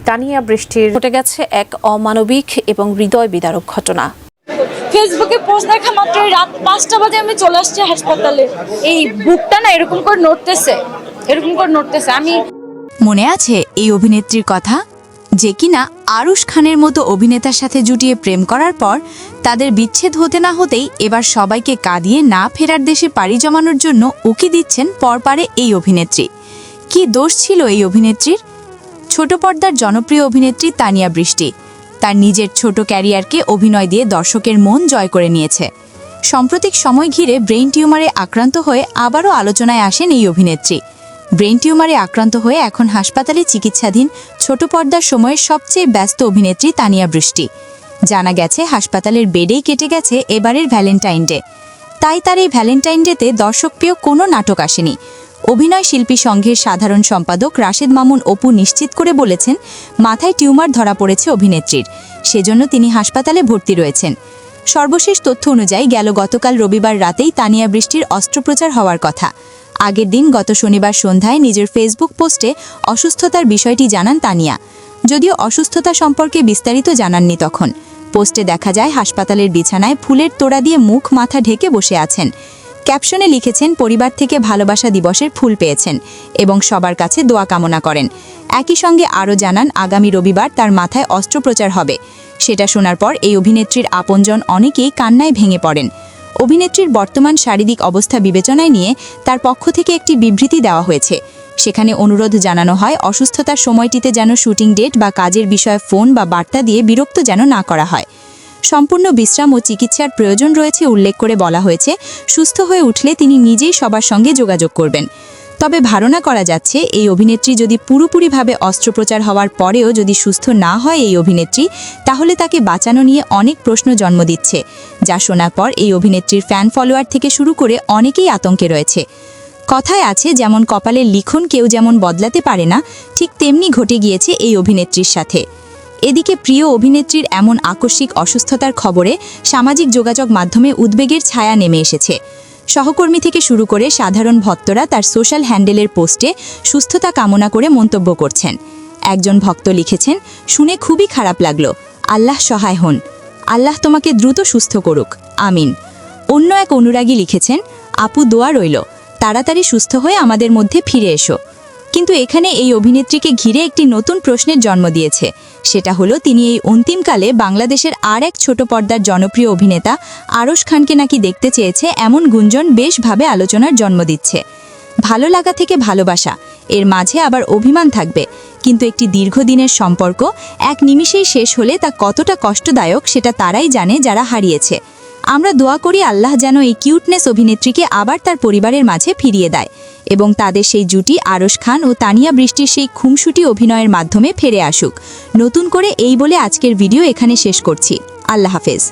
তানিয়া বৃষ্টির ঘটে গেছে এক অমানবিক এবং হৃদয় বিদারক ঘটনা। ফেসবুকে পোস্ট দেখা মাত্রই রাত 5টা বাজে আমি চলে আসছি হাসপাতালে। এই বুকটা না এরকম করে নড়তেছে আমি। মনে আছে এই অভিনেত্রীর কথা, যে কিনা আরুশ খানের মতো অভিনেতার সাথে জুটিয়ে প্রেম করার পর তাদের বিচ্ছেদ হতে না হতেই এবার সবাইকে কাঁদিয়ে না ফেরার দেশে পাড়ি জমানোর জন্য উকি দিচ্ছেন পরপারে এই অভিনেত্রী। কি দোষ ছিল এই অভিনেত্রীর? ছোট পর্দার জনপ্রিয় অভিনেত্রী তানিয়া বৃষ্টি তার নিজের ছোট ক্যারিয়ারকে অভিনয় দিয়ে দর্শকের মন জয় করে নিয়েছে। সাম্প্রতিক সময় ঘিরে ব্রেইন টিউমারে আক্রান্ত হয়ে আবারও আলোচনায় আসেন এই অভিনেত্রী। ব্রেইন টিউমারে আক্রান্ত হয়ে এখন হাসপাতালে চিকিৎসাধীন ছোট পর্দার সময়ের সবচেয়ে ব্যস্ত অভিনেত্রী তানিয়া বৃষ্টি। জানা গেছে হাসপাতালের বেডেই কেটে গেছে এবারের ভ্যালেন্টাইন ডে। তাই তার এই ভ্যালেন্টাইন ডেতে দর্শকপ্রিয় কোনো নাটক আসেনি। অভিনয় শিল্পী সংঘের সাধারণ সম্পাদক রাশেদ মামুন অপু নিশ্চিত করে বলেছেন, মাথায় টিউমার ধরা পড়েছে অভিনেত্রীর, সেজন্য তিনি হাসপাতালে ভর্তি রয়েছেন। সর্বশেষ তথ্য অনুযায়ী গতকাল রবিবার রাতেই তানিয়া বৃষ্টির অস্ত্রোপচার হওয়ার কথা। আগের দিন গত শনিবার সন্ধ্যায় নিজের ফেসবুক পোস্টে অসুস্থতার বিষয়টি জানান তানিয়া, যদিও অসুস্থতা সম্পর্কে বিস্তারিত জানাননি তখন। পোস্টে দেখা যায় হাসপাতালের বিছানায় ফুলের তোড়া দিয়ে মুখ মাথা ঢেকে বসে আছেন। ক্যাপশনে লিখেছেন, পরিবার থেকে ভালোবাসা দিবসের ফুল পেয়েছেন এবং সবার কাছে দোয়া কামনা করেন। একই সঙ্গে আরও জানান আগামী রবিবার তার মাথায় অস্ত্রোপচার হবে। সেটা শোনার পর এই অভিনেত্রীর আপনজন অনেকেই কান্নায় ভেঙে পড়েন। অভিনেত্রীর বর্তমান শারীরিক অবস্থা বিবেচনায় নিয়ে তার পক্ষ থেকে একটি বিবৃতি দেওয়া হয়েছে। সেখানে অনুরোধ জানানো হয় অসুস্থতার সময়টিতে যেন শুটিং ডেট বা কাজের বিষয়ে ফোন বা বার্তা দিয়ে বিরক্ত যেন না করা হয়। সম্পূর্ণ বিশ্রাম ও চিকিৎসার প্রয়োজন রয়েছে উল্লেখ করে বলা হয়েছে, সুস্থ হয়ে উঠলে তিনি নিজেই সবার সঙ্গে যোগাযোগ করবেন। তবে ধারণা করা যাচ্ছে এই অভিনেত্রী যদি পুরোপুরিভাবে অস্ত্রোপচার হওয়ার পরেও যদি সুস্থ না হয় এই অভিনেত্রী, তাহলে তাকে বাঁচানো নিয়ে অনেক প্রশ্ন জন্ম দিচ্ছে, যা শোনার পর এই অভিনেত্রীর ফ্যান ফলোয়ার থেকে শুরু করে অনেকেই আতঙ্কে রয়েছে। কথায় আছে, যেমন কপালের লিখন কেউ যেমন বদলাতে পারে না, ঠিক তেমনি ঘটে গিয়েছে এই অভিনেত্রীর সাথে। এদিকে প্রিয় অভিনেত্রীর এমন আকস্মিক অসুস্থতার খবরে সামাজিক যোগাযোগ মাধ্যমে উদ্বেগের ছায়া নেমে এসেছে। সহকর্মী থেকে শুরু করে সাধারণ ভক্তরা তার সোশ্যাল হ্যান্ডেলের পোস্টে সুস্থতা কামনা করে মন্তব্য করছেন। একজন ভক্ত লিখেছেন, শুনে খুবই খারাপ লাগলো, আল্লাহ সহায় হন, আল্লাহ তোমাকে দ্রুত সুস্থ করুক, আমিন। অন্য এক অনুরাগী লিখেছেন, আপু দোয়া রইল, তাড়াতাড়ি সুস্থ হয়ে আমাদের মধ্যে ফিরে এসো। কিন্তু এখানে এই অভিনেত্রীকে ঘিরে একটি নতুন প্রশ্নের জন্ম দিয়েছে। সেটা হলো, তিনি এই অন্তিমকালে বাংলাদেশের আর এক ছোট পর্দার জনপ্রিয় অভিনেতা আরশ খানকে নাকি দেখতে চেয়েছে, এমন গুঞ্জন বেশভাবে আলোচনার জন্ম দিচ্ছে। ভালো লাগা থেকে ভালোবাসা, এর মাঝে আবার অভিমান থাকবে, কিন্তু একটি দীর্ঘদিনের সম্পর্ক এক নিমিষেই শেষ হলে তা কতটা কষ্টদায়ক সেটা তারাই জানে যারা হারিয়েছে। আমরা দোয়া করি আল্লাহ যেন এই কিউটনেস অভিনেত্রীকে আবার তার পরিবারের মাঝে ফিরিয়ে দেয় এবং তাদের সেই জুটি আরশ খান ও তানিয়া বৃষ্টির সেই খুমসুটি অভিনয়ের মাধ্যমে ফিরে আসুক। নতুন করে এই বলে আজকের ভিডিও এখানে শেষ করছি। আল্লাহ হাফেজ।